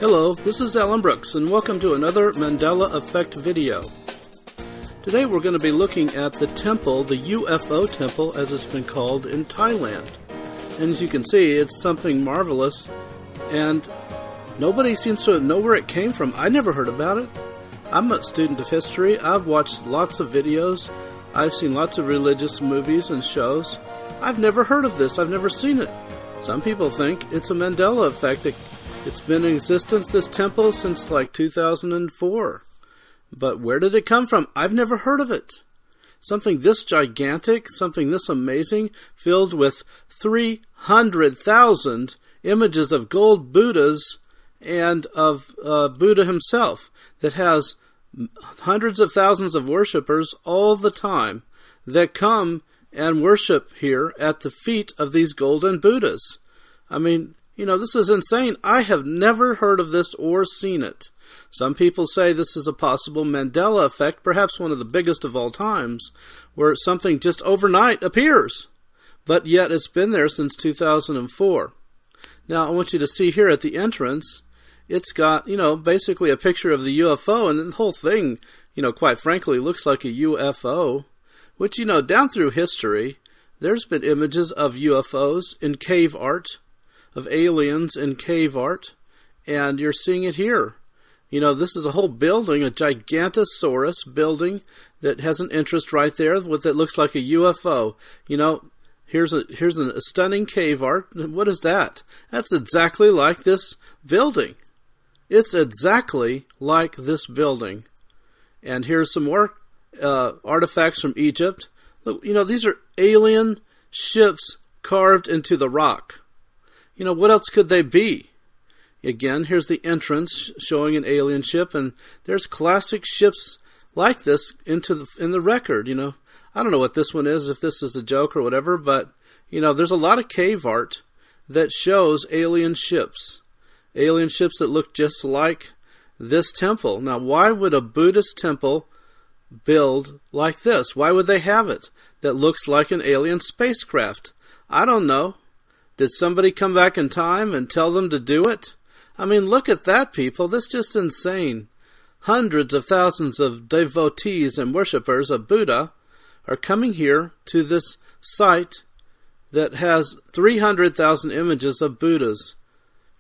Hello, this is Alan Brooks, and welcome to another Mandela Effect video. Today we're going to be looking at the temple, the UFO temple as it's been called, in Thailand. And as you can see, it's something marvelous, and nobody seems to know where it came from. I never heard about it. I'm a student of history. I've watched lots of videos. I've seen lots of religious movies and shows. I've never heard of this. I've never seen it. Some people think it's a Mandela effect. It's been in existence, this temple, since like 2004. But where did it come from? I've never heard of it. Something this gigantic, something this amazing, filled with 300,000 images of gold Buddhas and of Buddha himself, that has hundreds of thousands of worshippers all the time that come and worship here at the feet of these golden Buddhas. I mean, you know, this is insane. I have never heard of this or seen it. Some people say this is a possible Mandela effect, perhaps one of the biggest of all times, where something just overnight appears. But yet it's been there since 2004. Now, I want you to see here at the entrance, it's got, you know, basically a picture of the UFO, and the whole thing, you know, quite frankly, looks like a UFO, which, you know, down through history, there's been images of UFOs in cave art, of aliens in cave art, and you're seeing it here. You know, this is a whole building, a Gigantosaurus building that has an interest right there with it looks like a UFO. You know, here's a stunning cave art. What is that? That's exactly like this building. It's exactly like this building. And here's some more artifacts from Egypt. Look, you know, these are alien ships carved into the rock. You know, what else could they be? Again, here's the entrance showing an alien ship, and there's classic ships like this in the record. You know, I don't know what this one is, if this is a joke or whatever, but, you know, there's a lot of cave art that shows alien ships that look just like this temple. Now, why would a Buddhist temple build like this? Why would they have it that looks like an alien spacecraft? I don't know. Did somebody come back in time and tell them to do it? I mean, look at that, people. That's just insane. Hundreds of thousands of devotees and worshippers of Buddha are coming here to this site that has 300,000 images of Buddhas.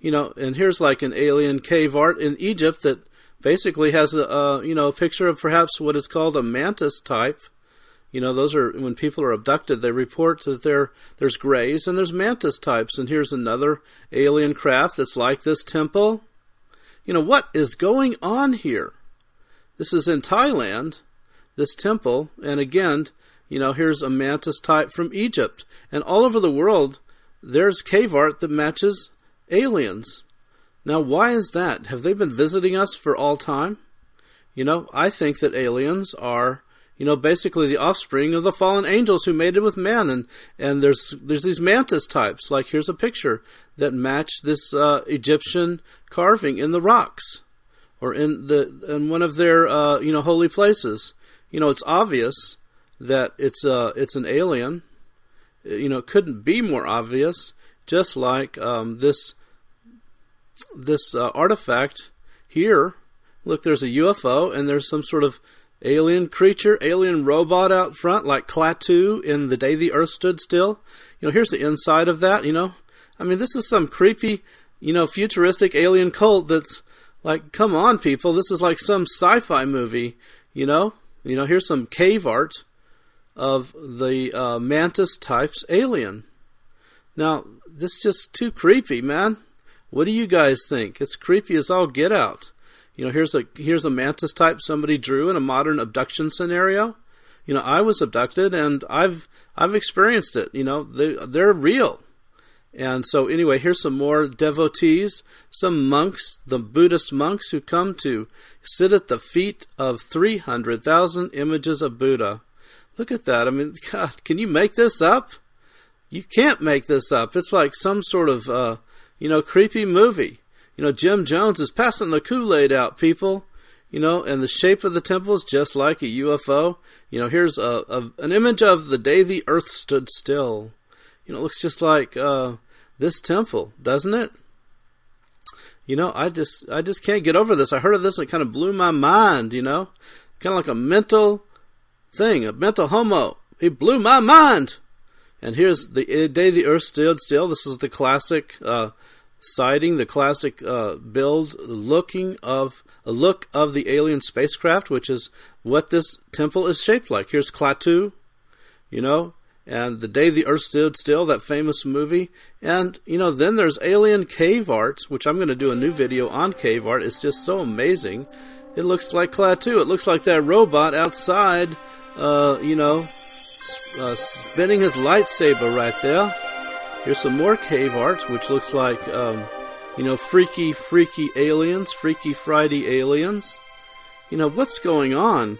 You know, and here's like an alien cave art in Egypt that basically has a picture of perhaps what is called a mantis type. You know, those are, when people are abducted, they report that there's grays and there's mantis types. And here's another alien craft that's like this temple. You know, what is going on here? This is in Thailand, this temple. And again, you know, here's a mantis type from Egypt. And all over the world, there's cave art that matches aliens. Now, why is that? Have they been visiting us for all time? You know, I think that aliens are, you know, basically the offspring of the fallen angels who mated with man, and there's these mantis types. Like, here's a picture that match this Egyptian carving in the rocks, or in one of their holy places. You know, it's obvious that it's an alien. You know, it couldn't be more obvious. Just like this artifact here. Look, there's a UFO, and there's some sort of alien creature, alien robot out front, like Klaatu in The Day the Earth Stood Still. You know, here's the inside of that, you know. I mean, this is some creepy, you know, futuristic alien cult that's like, come on, people, this is like some sci-fi movie, you know. You know, here's some cave art of the mantis type's alien. Now, this is just too creepy, man. What do you guys think? It's creepy as all get out. You know, here's a mantis type somebody drew in a modern abduction scenario. You know, I was abducted, and I've experienced it. You know, they're real. And so anyway, here's some more devotees, some monks, the Buddhist monks who come to sit at the feet of 300,000 images of Buddha. Look at that. I mean, God, can you make this up? You can't make this up. It's like some sort of, creepy movie. You know, Jim Jones is passing the Kool-Aid out, people. You know, and the shape of the temple is just like a UFO. You know, here's an image of The Day the Earth Stood Still. You know, it looks just like this temple, doesn't it? I just can't get over this. I heard of this and it kind of blew my mind, kind of like a mental thing, a mental homo. It blew my mind. And here's the day the earth stood still. This is the classic sighting, the classic build, a look of the alien spacecraft, which is what this temple is shaped like. Here's Klaatu, and the day the earth stood still, that famous movie. And, then there's alien cave art, which I'm going to do a new video on cave art. It's just so amazing. It looks like Klaatu. It looks like that robot outside, spinning his lightsaber right there. Here's some more cave art, which looks like, freaky aliens, Freaky Friday aliens. What's going on?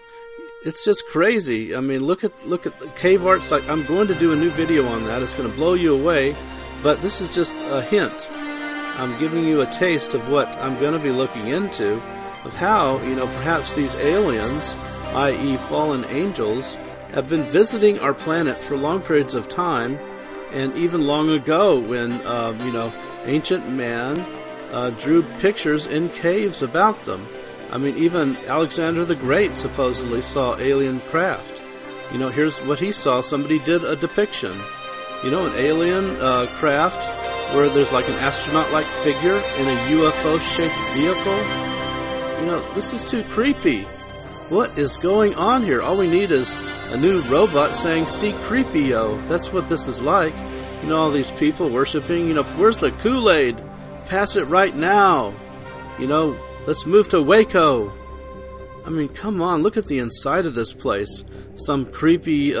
It's just crazy. I mean, look at the cave arts. Like, I'm going to do a new video on that. It's going to blow you away. But this is just a hint. I'm giving you a taste of what I'm going to be looking into, of how, perhaps these aliens, i.e. fallen angels, have been visiting our planet for long periods of time, and even long ago when, ancient man drew pictures in caves about them. I mean, even Alexander the Great supposedly saw alien craft. Here's what he saw. Somebody did a depiction. An alien craft where there's like an astronaut-like figure in a UFO-shaped vehicle. This is too creepy. What is going on here? All we need is a new robot saying, "See creepy-o." That's what this is like. All these people worshiping, where's the Kool-Aid? Pass it right now. Let's move to Waco. I mean, come on, look at the inside of this place. Some creepy,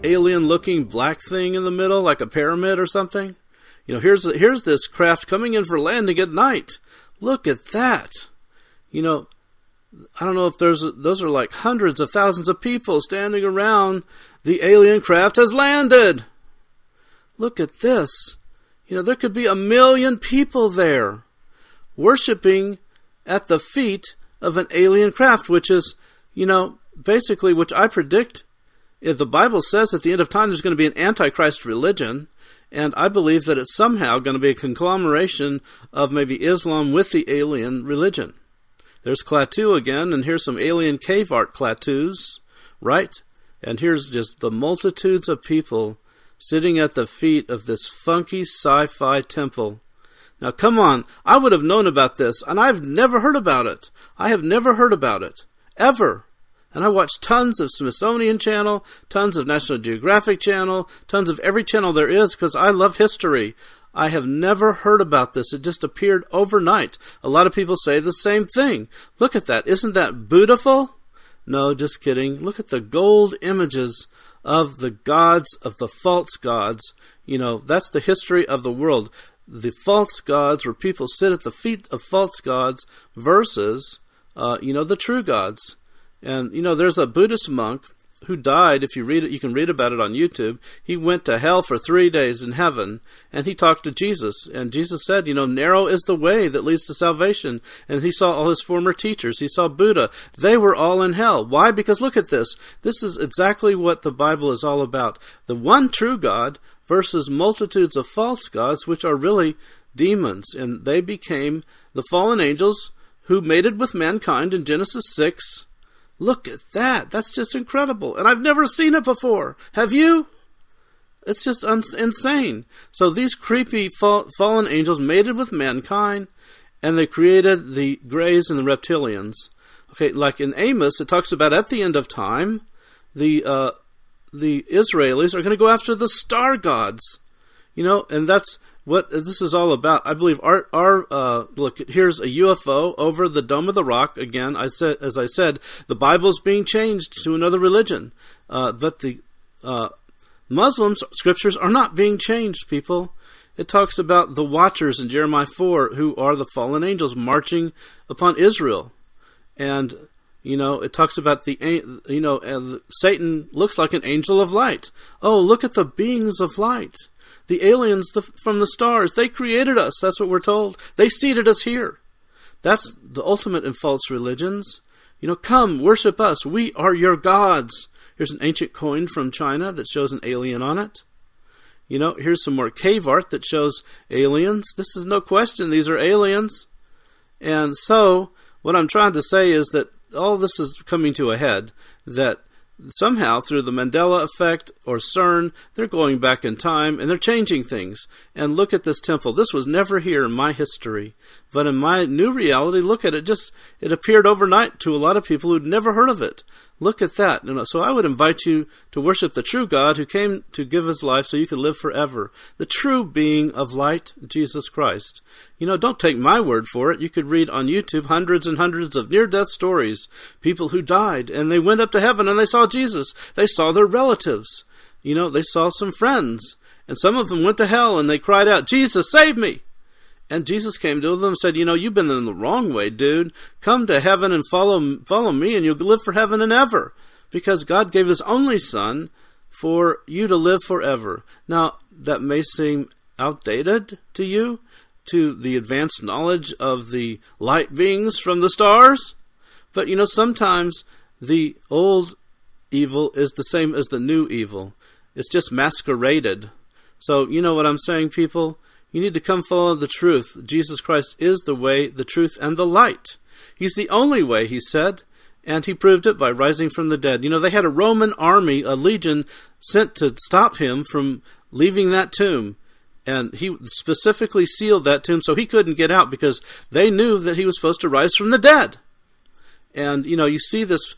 alien-looking black thing in the middle, like a pyramid or something. Here's this craft coming in for landing at night. Look at that. I don't know if those are like hundreds of thousands of people standing around. The alien craft has landed. Look at this. There could be 1 million people there, worshiping at the feet of an alien craft, which is, basically, which I predict, if the Bible says at the end of time there's going to be an Antichrist religion, and I believe that it's somehow going to be a conglomeration of maybe Islam with the alien religion. There's Klaatu again, and here's some alien cave art Klaatus, right? And here's just the multitudes of people sitting at the feet of this funky sci-fi temple. Now, come on, I would have known about this, and I've never heard about it. I have never heard about it, ever. And I watch tons of Smithsonian Channel, tons of National Geographic Channel, tons of every channel there is, because I love history. I have never heard about this. It just appeared overnight. A lot of people say the same thing. Look at that. Isn't that beautiful? No, just kidding. Look at the gold images of the gods, of the false gods. That's the history of the world. The false gods, where people sit at the feet of false gods, versus, the true gods. And, there's a Buddhist monk who died. If you read it, you can read about it on YouTube. He went to hell for 3 days in heaven, and he talked to Jesus. And Jesus said, narrow is the way that leads to salvation. And he saw all his former teachers. He saw Buddha. They were all in hell. Why? Because look at this. This is exactly what the Bible is all about. The one true God versus multitudes of false gods, which are really demons. And they became the fallen angels who mated with mankind in Genesis 6. Look at that. That's just incredible. And I've never seen it before. Have you? It's just insane. So these creepy fallen angels mated with mankind, and they created the Greys and the reptilians. Okay, like in Amos, it talks about at the end of time, the Israelis are going to go after the star gods. And that's what this is all about. I believe look, here's a UFO over the Dome of the Rock. Again, as I said, the Bible's being changed to another religion. But the Muslims' scriptures are not being changed, people. It talks about the watchers in Jeremiah 4, who are the fallen angels marching upon Israel. And, it talks about Satan looks like an angel of light. Oh, look at the beings of light. The aliens from the stars, they created us. That's what we're told. They seated us here. That's the ultimate in false religions. Come, worship us. We are your gods. Here's an ancient coin from China that shows an alien on it. Here's some more cave art that shows aliens. This is no question. These are aliens. And so what I'm trying to say is that all this is coming to a head, that somehow through the Mandela effect or CERN, they're going back in time and they're changing things. And look at this temple. This was never here in my history. But in my new reality, look at it. It appeared overnight to a lot of people who'd never heard of it. Look at that. So I would invite you to worship the true God who came to give his life so you could live forever. The true being of light, Jesus Christ. Don't take my word for it. You could read on YouTube hundreds and hundreds of near-death stories. People who died and they went up to heaven and they saw Jesus. They saw their relatives. They saw some friends. And some of them went to hell and they cried out, "Jesus, save me!" And Jesus came to them and said, you've been in the wrong way, dude. Come to heaven and follow me and you'll live for heaven and ever. Because God gave his only son for you to live forever. Now, that may seem outdated to you, to the advanced knowledge of the light beings from the stars. But, sometimes the old evil is the same as the new evil. It's just masqueraded. So, you know what I'm saying, people? You need to come follow the truth. Jesus Christ is the way, the truth, and the light. He's the only way, he said, and he proved it by rising from the dead. They had a Roman army, a legion, sent to stop him from leaving that tomb. And he specifically sealed that tomb so he couldn't get out because they knew that he was supposed to rise from the dead. And, you see this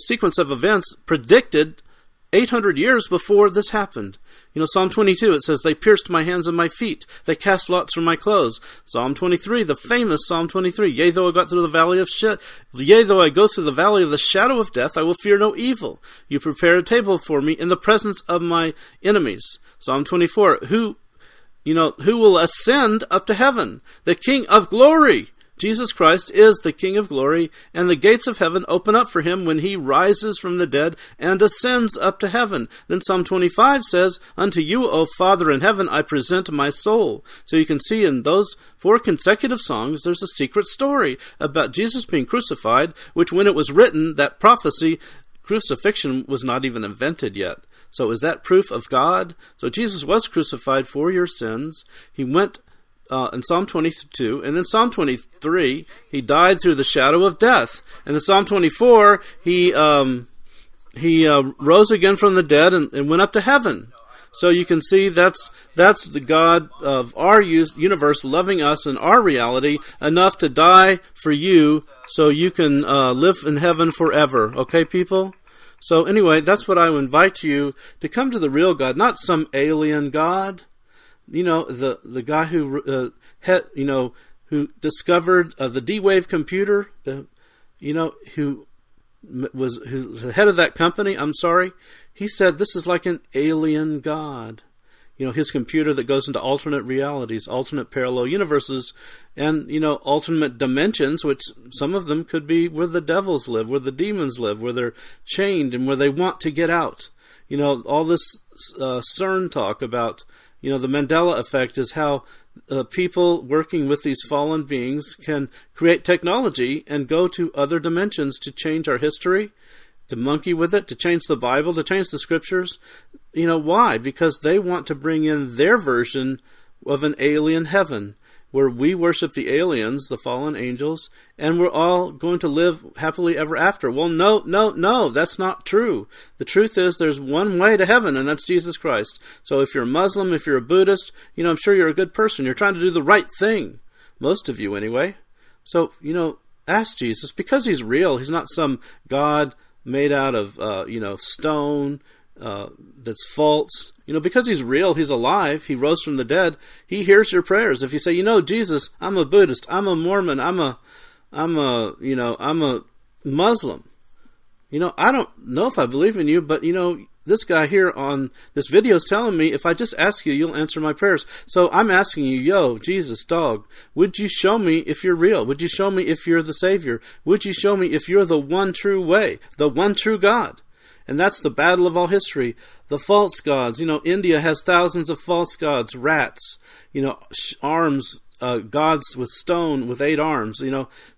sequence of events predicted 800 years before this happened. Psalm 22, it says, "They pierced my hands and my feet. They cast lots for my clothes." Psalm 23, the famous Psalm 23, "Yea, though I go through the valley of the shadow of death, I will fear no evil. You prepare a table for me in the presence of my enemies." Psalm 24, who will ascend up to heaven? The King of glory. Jesus Christ is the King of glory, and the gates of heaven open up for him when he rises from the dead and ascends up to heaven. Then Psalm 25 says, "Unto you, O Father in heaven, I present my soul." So you can see in those 4 consecutive songs, there's a secret story about Jesus being crucified, which when it was written, that prophecy, crucifixion was not even invented yet. So is that proof of God? So Jesus was crucified for your sins. He went in Psalm 22, and then Psalm 23, he died through the shadow of death. And in Psalm 24, he rose again from the dead and went up to heaven. So you can see that's the God of our universe loving us in our reality enough to die for you so you can live in heaven forever. Okay, people? So anyway, that's what I would invite you to come to the real God, not some alien God. The guy who discovered the D-Wave computer, who's the head of that company, he said this is like an alien God. His computer that goes into alternate realities, alternate parallel universes, and, alternate dimensions, which some of them could be where the devils live, where the demons live, where they're chained and where they want to get out. All this CERN talk about the Mandela effect is how people working with these fallen beings can create technology and go to other dimensions to change our history, to monkey with it, to change the Bible, to change the scriptures. Why? Because they want to bring in their version of an alien heaven, where we worship the aliens, the fallen angels, and we're all going to live happily ever after. Well, no, that's not true. The truth is there's one way to heaven, and that's Jesus Christ. So if you're a Muslim, if you're a Buddhist, I'm sure you're a good person. You're trying to do the right thing. Most of you, anyway. So, ask Jesus, because he's real. He's not some God made out of, stone, that's false. Because he's real, he's alive, he rose from the dead, he hears your prayers. If you say, Jesus, I'm a Buddhist, I'm a Mormon, I'm a Muslim. I don't know if I believe in you, but this guy here on this video is telling me if I just ask you, you'll answer my prayers. So I'm asking you, Jesus, dog, would you show me if you're real? Would you show me if you're the Savior? Would you show me if you're the one true way, the one true God? And that's the battle of all history. The false gods. India has thousands of false gods, rats, arms, gods with stone with 8 arms.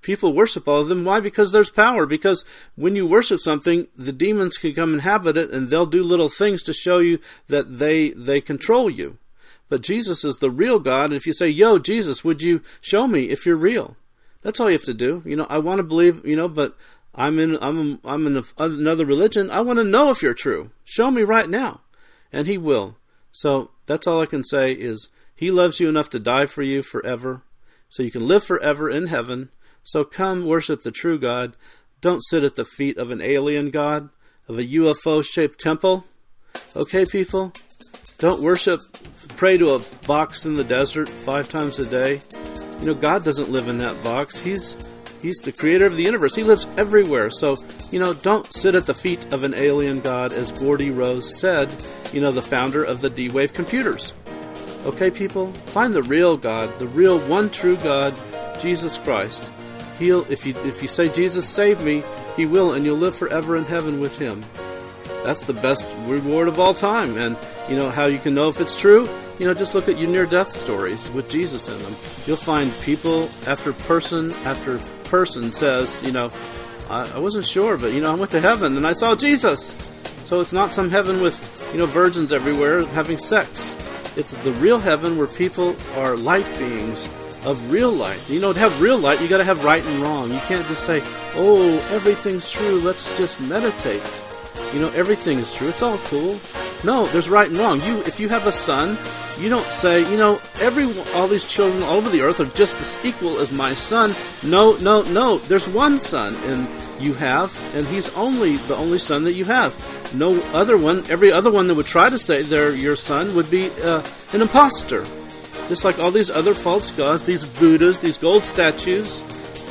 People worship all of them. Why? Because there's power. Because when you worship something, the demons can come inhabit it, and they'll do little things to show you that they control you. But Jesus is the real God. And if you say, yo, Jesus, would you show me if you're real? That's all you have to do. I want to believe, but I'm in another religion. I want to know if you're true. Show me right now. And he will. So that's all I can say is he loves you enough to die for you forever. So you can live forever in heaven. So come worship the true God. Don't sit at the feet of an alien God, of a UFO-shaped temple. Okay, people? Don't pray to a box in the desert 5 times a day. God doesn't live in that box. He's the creator of the universe. He lives everywhere. So, don't sit at the feet of an alien God, as Gordy Rose said, the founder of the D-Wave computers. Okay, people? Find the real God, the real one true God, Jesus Christ. If you say, Jesus, save me, he will, and you'll live forever in heaven with him. That's the best reward of all time. And, how you can know if it's true? Just look at your near-death stories with Jesus in them. You'll find people after person says, I wasn't sure, but, I went to heaven and I saw Jesus. So it's not some heaven with, virgins everywhere having sex. It's the real heaven where people are light beings of real light. To have real light, you got to have right and wrong. You can't just say, oh, everything's true, let's just meditate. Everything is true. It's all cool. No, there's right and wrong. If you have a son, you don't say, all these children all over the earth are just as equal as my son. No. There's one son, and you have, and he's the only son that you have. No other one. Every other one that would try to say they're your son would be an imposter. Just like all these other false gods, these Budas, these gold statues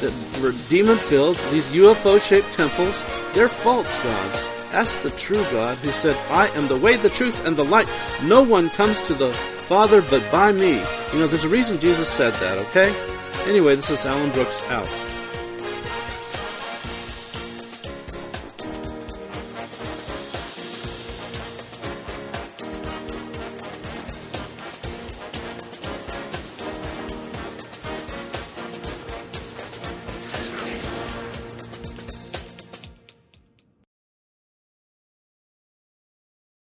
that were demon-filled, these UFO-shaped temples, they're false gods. Ask the true God who said, I am the way, the truth, and the light. No one comes to the Father but by me. There's a reason Jesus said that, okay? Anyway, this is Alan Brooks out.